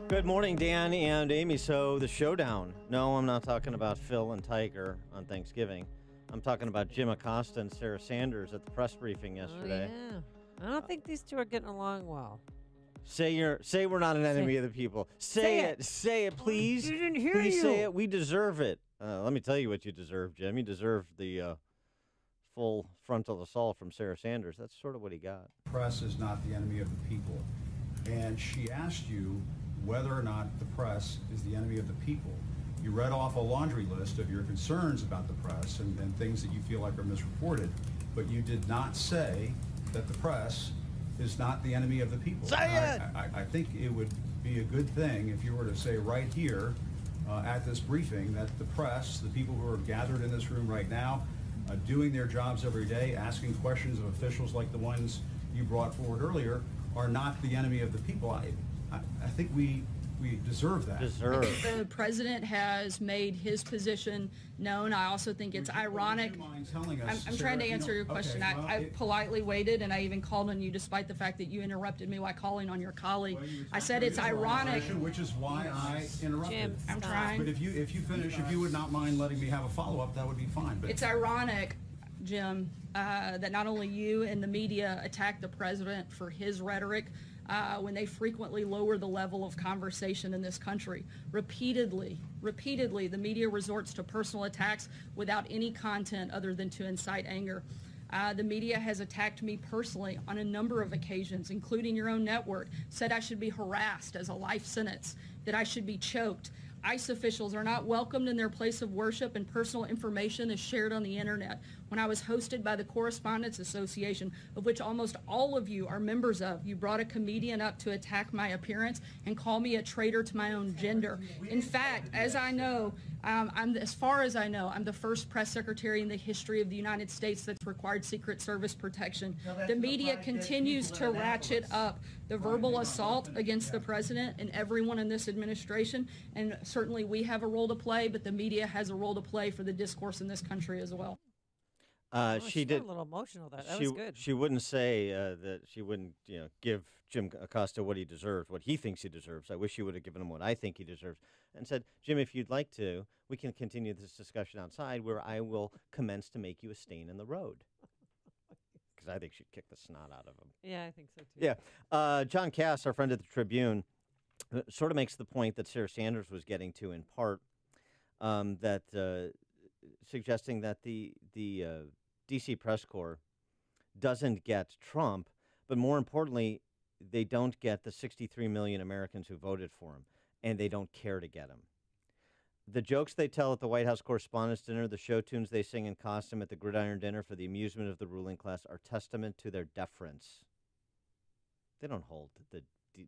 Good morning, Dan and Amy. So the showdown. No, I'm not talking about Phil and Tiger on Thanksgiving. I'm talking about Jim Acosta and Sarah Sanders at the press briefing yesterday. Oh, yeah. I don't think these two are getting along well. Say we're not an enemy of the people. Say it, please. You didn't hear please you. say it. We deserve it. Let me tell you what you deserve, Jim. You deserve the full frontal assault from Sarah Sanders. That's sort of what he got. Press is not the enemy of the people. And she asked you whether or not the press is the enemy of the people. You read off a laundry list of your concerns about the press and things that you feel like are misreported, but you did not say that the press is not the enemy of the people. Say it! I think it would be a good thing if you were to say right here at this briefing that the press, the people who are gathered in this room right now, doing their jobs every day, asking questions of officials like the ones you brought forward earlier, are not the enemy of the people. I think we deserve that. The president has made his position known. I also think it's ironic. I'm trying to answer your question. Okay, well, I politely waited, and I even called on you despite the fact that you interrupted me while calling on your colleague. Well, I said it's ironic. Which is why I interrupted. Jim, I'm trying. But if you finish, if you would not mind letting me have a follow-up, that would be fine. But It's ironic, Jim, that not only you and the media attack the president for his rhetoric when they frequently lower the level of conversation in this country. Repeatedly, the media resorts to personal attacks without any content other than to incite anger. The media has attacked me personally on a number of occasions, including your own network, said I should be harassed as a life sentence, that I should be choked. ICE officials are not welcomed in their place of worship, and personal information is shared on the internet. When I was hosted by the Correspondents Association, of which almost all of you are members of, you brought a comedian up to attack my appearance and call me a traitor to my own gender. In fact, as far as I know, I'm the first press secretary in the history of the United States that's required Secret Service protection. The media continues to ratchet up the verbal assault against the president and everyone in this administration, and certainly we have a role to play, but the media has a role to play for the discourse in this country as well. She did a little emotional. That was good. She wouldn't say that she wouldn't, give Jim Acosta what he deserves, what he thinks he deserves. I wish she would have given him what I think he deserves, and said, "Jim, if you'd like to, we can continue this discussion outside, where I will commence to make you a stain in the road." Because I think she'd kick the snot out of him. Yeah, I think so too. Yeah, John Cass, our friend at the Tribune, sort of makes the point that Sarah Sanders was getting to in part, that suggesting that the D.C. press corps doesn't get Trump, but more importantly, they don't get the 63 million Americans who voted for him, and they don't care to get him. The jokes they tell at the White House Correspondents' Dinner, the show tunes they sing in costume at the Gridiron Dinner for the amusement of the ruling class are testament to their deference. They don't hold the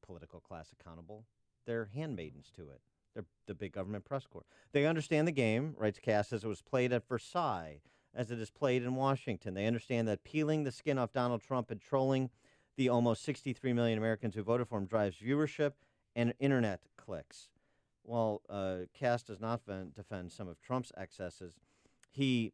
political class accountable. They're handmaidens to it. They're the big government press corps. They understand the game, writes Cass, as it was played at Versailles, as it is played in Washington. They understand that peeling the skin off Donald Trump and trolling the almost 63 million Americans who voted for him drives viewership and internet clicks. While Cass does not defend some of Trump's excesses, he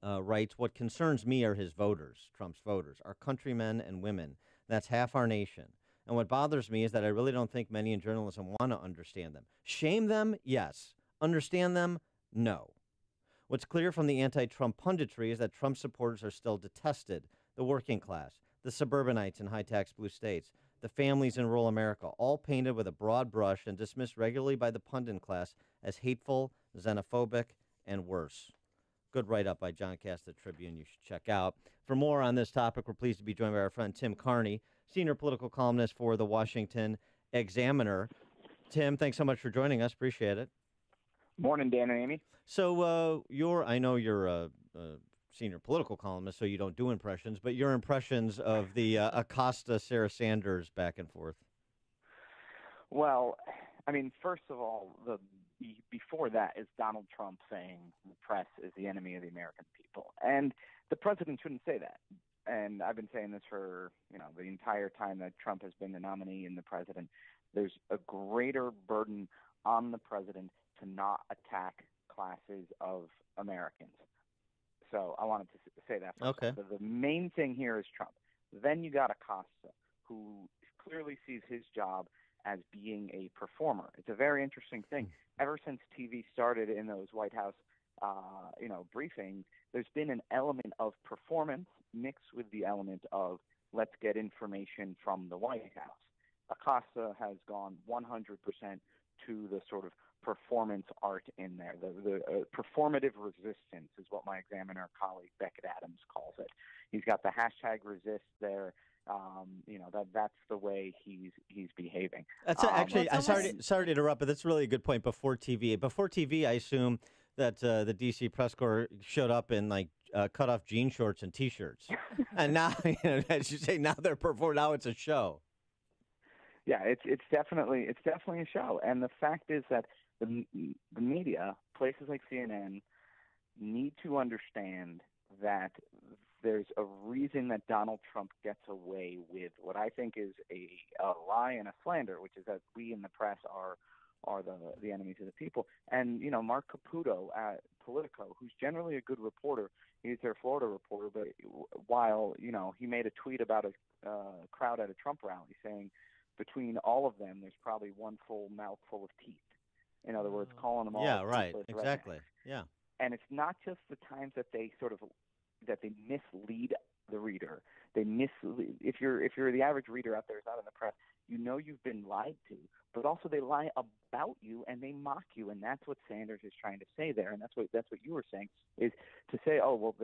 writes, "What concerns me are his voters, Trump's voters, our countrymen and women. That's half our nation. And what bothers me is that I really don't think many in journalism want to understand them. Shame them? Yes. Understand them? No. What's clear from the anti-Trump punditry is that Trump supporters are still detested. The working class, the suburbanites in high-tax blue states, the families in rural America, all painted with a broad brush and dismissed regularly by the pundit class as hateful, xenophobic, and worse." Good write-up by John Cass, the Tribune, you should check out. For more on this topic, we're pleased to be joined by our friend Tim Carney, senior political columnist for the Washington Examiner. Tim, thanks so much for joining us. Appreciate it. Morning, Dan and Amy. So I know you're a senior political columnist, so you don't do impressions, but your impressions of the Acosta-Sarah Sanders back and forth. Well, I mean, first of all, before that is Donald Trump saying the press is the enemy of the American people. And the president shouldn't say that. And I've been saying this for, the entire time that Trump has been the nominee and the president. There's a greater burden on the president to not attack classes of Americans. So I wanted to say that first. Okay. The main thing here is Trump. Then you got Acosta, who clearly sees his job as being a performer. It's a very interesting thing. Ever since TV started in those White House, briefings, there's been an element of performance mixed with the element of let's get information from the White House. Acosta has gone 100% to the sort of performance art in there. The performative resistance is what my Examiner colleague Beckett Adams calls it. He's got the hashtag resist there. That's the way he's behaving. That's actually. Sorry to interrupt, but that's really a good point. Before TV, I assume that the D.C. press corps showed up in cut off jean shorts and T-shirts, and now, as you say, now they're performing. Now it's a show. Yeah, it's definitely a show, and the fact is that the media, places like CNN, need to understand that there's a reason that Donald Trump gets away with what I think is a lie and a slander, which is that we in the press are the enemies of the people. And, Mark Caputo at Politico, who's generally a good reporter, he's their Florida reporter, but while, he made a tweet about a crowd at a Trump rally saying between all of them, there's probably one full mouthful of teeth. In other words, calling them all. Yeah, right. Rednecks. Exactly. Yeah. And it's not just the times that they mislead the reader. If you're the average reader out there who's not in the press, you've been lied to, but also they lie about you and they mock you, and that's what Sanders is trying to say there, and that's what you were saying, is to say, oh well,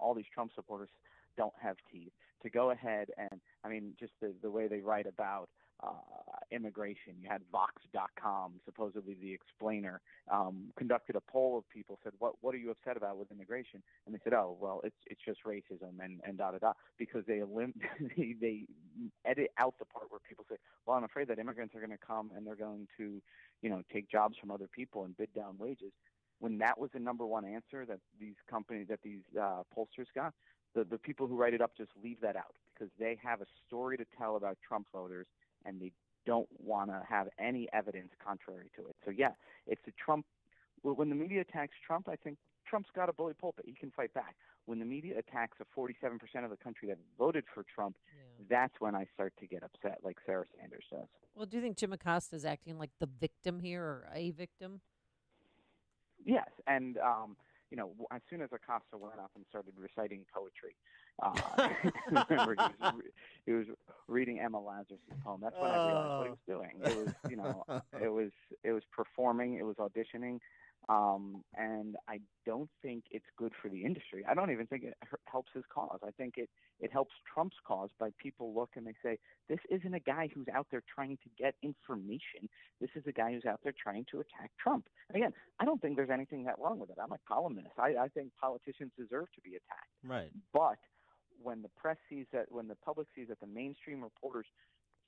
all these Trump supporters don't have teeth. To go ahead and just the way they write about immigration. You had Vox.com, supposedly the explainer, conducted a poll of people, said, what are you upset about with immigration? And they said, oh, well, it's just racism and da-da-da, because they edit out the part where people say, well, I'm afraid that immigrants are going to come and they're going to, take jobs from other people and bid down wages. When that was the number one answer that these pollsters got, the people who write it up just leave that out because they have a story to tell about Trump voters, and they don't want to have any evidence contrary to it. So, yeah, it's a Trump. When the media attacks Trump, I think Trump's got a bully pulpit. He can fight back. When the media attacks a 47% of the country that voted for Trump, that's when I start to get upset, like Sarah Sanders does. Well, do you think Jim Acosta is acting like the victim here, or a victim? Yes, and as soon as Acosta went up and started reciting poetry, remember he was reading Emma Lazarus' poem. That's when I realized what he was doing. It was performing, it was auditioning, and I don't think it's good for the industry. I don't even think it helps his cause. I think it helps Trump's cause by people look and they say, this isn't a guy who's out there trying to get information. This is a guy who's out there trying to attack Trump. And again, I don't think there's anything that wrong with it. I'm a columnist. I think politicians deserve to be attacked. Right. But when the press sees that, when the public sees that the mainstream reporters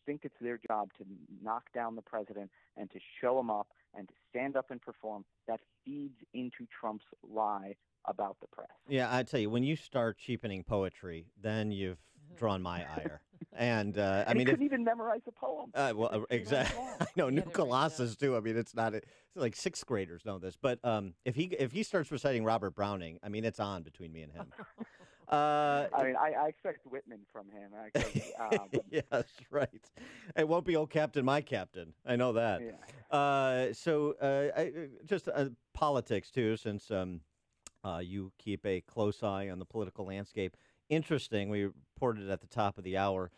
think it's their job to knock down the president and to show him up and to stand up and perform, that feeds into Trump's lie about the press. Yeah, I tell you, when you start cheapening poetry, then you've drawn my ire. And he couldn't even memorize a poem. Exactly. I know, New Colossus too. It's like sixth graders know this. But if he starts reciting Robert Browning, it's on between me and him. I expect Whitman from him. Yes, right. It won't be old Captain, my Captain. I know that. Yeah. Politics too, since you keep a close eye on the political landscape. Interesting. We reported at the top of the hour,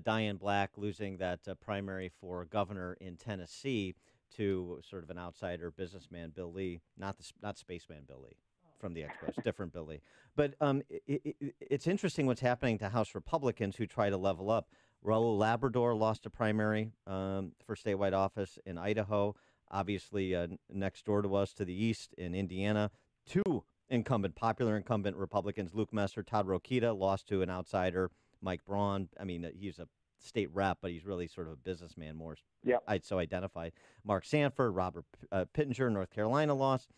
Diane Black losing that primary for governor in Tennessee to sort of an outsider businessman, Bill Lee, not spaceman Bill Lee from the Expos, different Bill Lee. But it's interesting what's happening to House Republicans who try to level up. Raul Labrador lost a primary for statewide office in Idaho. Obviously, next door to us to the east in Indiana, two popular incumbent Republicans, Luke Messer, Todd Rokita, lost to an outsider, Mike Braun. He's a state rep, but he's really sort of a businessman more. Yeah. So identified. Mark Sanford, Robert Pittenger, North Carolina lost.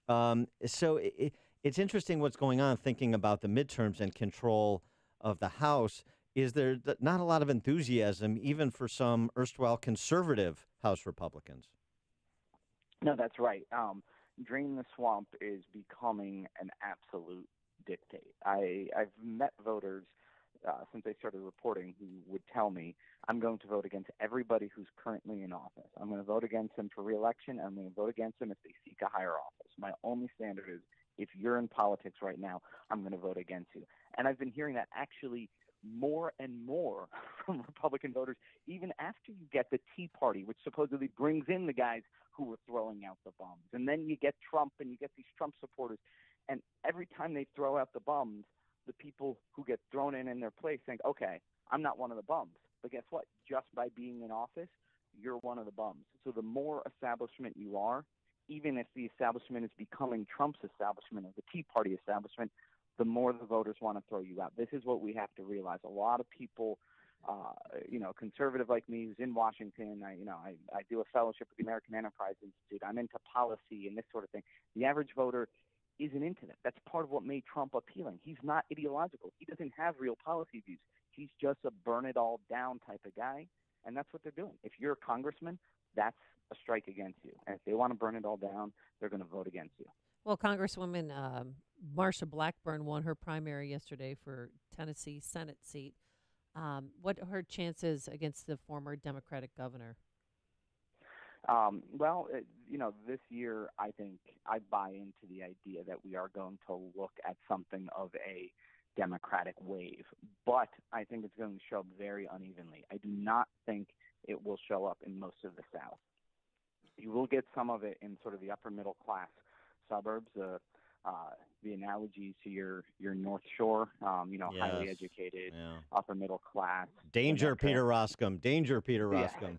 So it's interesting what's going on thinking about the midterms and control of the House. Is there not a lot of enthusiasm even for some erstwhile conservative House Republicans? No, that's right. Drain the Swamp is becoming an absolute dictate. I've met voters since they started reporting who would tell me I'm going to vote against everybody who's currently in office. I'm going to vote against them for re-election, and I'm going to vote against them if they seek a higher office. My only standard is if you're in politics right now, I'm going to vote against you. And I've been hearing that actually more and more from Republican voters, even after you get the Tea Party, which supposedly brings in the guys who were throwing out the bombs. And then you get Trump and you get these Trump supporters. And every time they throw out the bums, the people who get thrown in their place think, okay, I'm not one of the bums. But guess what? Just by being in office, you're one of the bums. So the more establishment you are, even if the establishment is becoming Trump's establishment or the Tea Party establishment, the more the voters want to throw you out. This is what we have to realize. A lot of people, conservative like me who's in Washington, I do a fellowship with the American Enterprise Institute. I'm into policy and this sort of thing. The average voter isn't into that. That's part of what made Trump appealing. He's not ideological. He doesn't have real policy views. He's just a burn it all down type of guy, and that's what they're doing. If you're a congressman, that's a strike against you. And if they want to burn it all down, they're going to vote against you. Well, Congresswoman Marsha Blackburn won her primary yesterday for Tennessee Senate seat. What are her chances against the former Democratic governor? This year, I think I buy into the idea that we are going to look at something of a Democratic wave, but I think it's going to show up very unevenly. I do not think it will show up in most of the South. You will get some of it in sort of the upper middle class suburbs. The analogies to your North Shore, Yes. highly educated, Yeah. upper middle class. Danger, Peter Roskam. Danger, Peter Yeah. Roskam.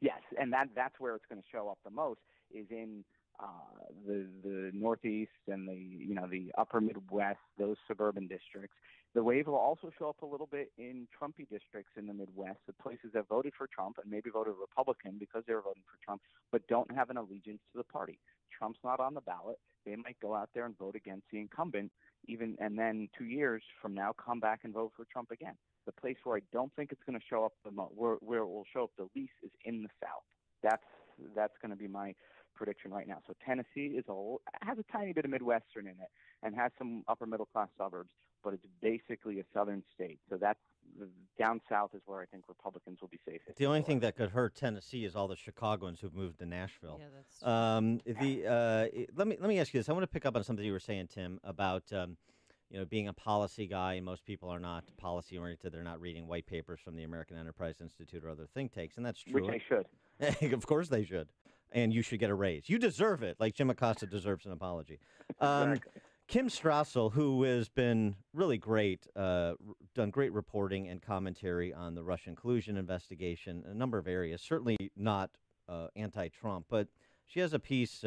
Yes, and that's where it's going to show up the most is in the Northeast and the upper Midwest, those suburban districts. The wave will also show up a little bit in Trumpy districts in the Midwest, the places that voted for Trump and maybe voted Republican because they were voting for Trump, but don't have an allegiance to the party. Trump's not on the ballot. They might go out there and vote against the incumbent, and then 2 years from now come back and vote for Trump again. The place where I don't think it's going to show up where it will show up the least is in the South. That's going to be my prediction right now. So Tennessee has a tiny bit of Midwestern in it and has some upper middle class suburbs, but it's basically a southern state. So that's down south is where I think Republicans will be safest. The only thing that could hurt Tennessee is all the Chicagoans who've moved to Nashville. Yeah, that's Let me ask you this. I want to pick up on something you were saying, Tim, about being a policy guy. Most people are not policy oriented. They're not reading white papers from the American Enterprise Institute or other think tanks, and that's true. Which they should. Of course they should. And you should get a raise. You deserve it, like Jim Acosta deserves an apology. Exactly. Kim Strassel, who has been really great, done great reporting and commentary on the Russian collusion investigation, a number of areas, certainly not anti-Trump, but she has a piece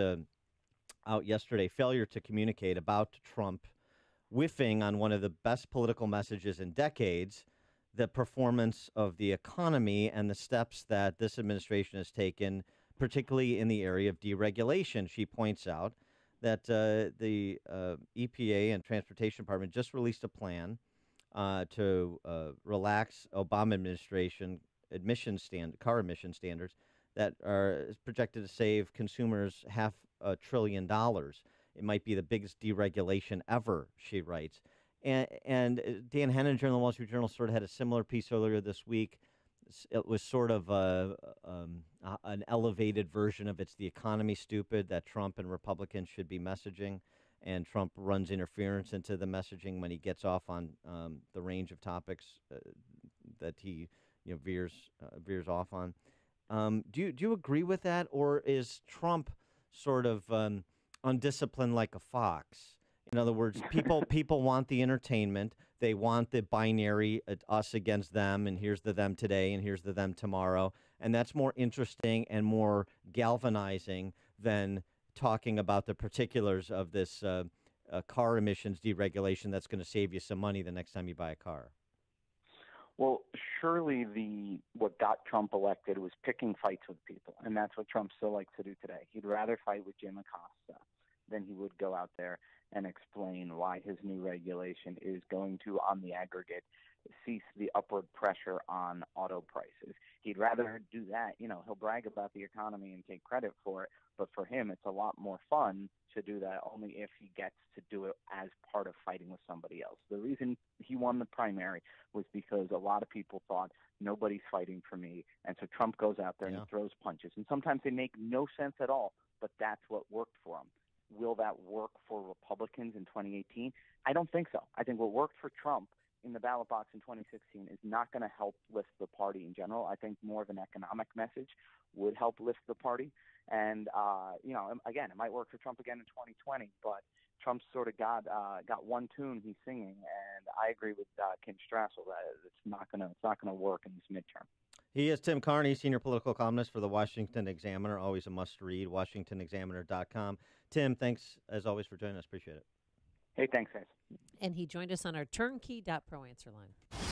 out yesterday, Failure to Communicate, about Trump whiffing on one of the best political messages in decades, the performance of the economy and the steps that this administration has taken, particularly in the area of deregulation. She points out that the EPA and Transportation Department just released a plan to relax Obama administration car emission standards that are projected to save consumers $500 billion. It might be the biggest deregulation ever, she writes. And Dan Henninger in the Wall Street Journal sort of had a similar piece earlier this week. It was sort of an elevated version of "It's the economy, stupid," that Trump and Republicans should be messaging, and Trump runs interference into the messaging when he gets off on the range of topics that he veers off on. Do you agree with that, or is Trump sort of undisciplined like a fox? In other words, people want the entertainment. They want the binary, us against them, and here's the them today, and here's the them tomorrow. And that's more interesting and more galvanizing than talking about the particulars of this car emissions deregulation that's going to save you some money the next time you buy a car. Well, surely what got Trump elected was picking fights with people, and that's what Trump still likes to do today. He'd rather fight with Jim Acosta than he would go out there and explain why his new regulation is going to, on the aggregate, cease the upward pressure on auto prices. He'd rather do that. He'll brag about the economy and take credit for it, but for him, it's a lot more fun to do that only if he gets to do it as part of fighting with somebody else. The reason he won the primary was because a lot of people thought nobody's fighting for me, and so Trump goes out there and he throws punches. And sometimes they make no sense at all, but that's what worked for him. Will that work for Republicans in 2018? I don't think so. I think what worked for Trump in the ballot box in 2016 is not going to help lift the party in general. I think more of an economic message would help lift the party. And, again, it might work for Trump again in 2020, but Trump sort of got one tune he's singing, and I agree with Kim Strassel that it's not gonna work in this midterm. He is Tim Carney, senior political columnist for the Washington Examiner, always a must-read, WashingtonExaminer.com. Tim, thanks, as always, for joining us. Appreciate it. Hey, thanks, guys. And he joined us on our turnkey.pro answer line.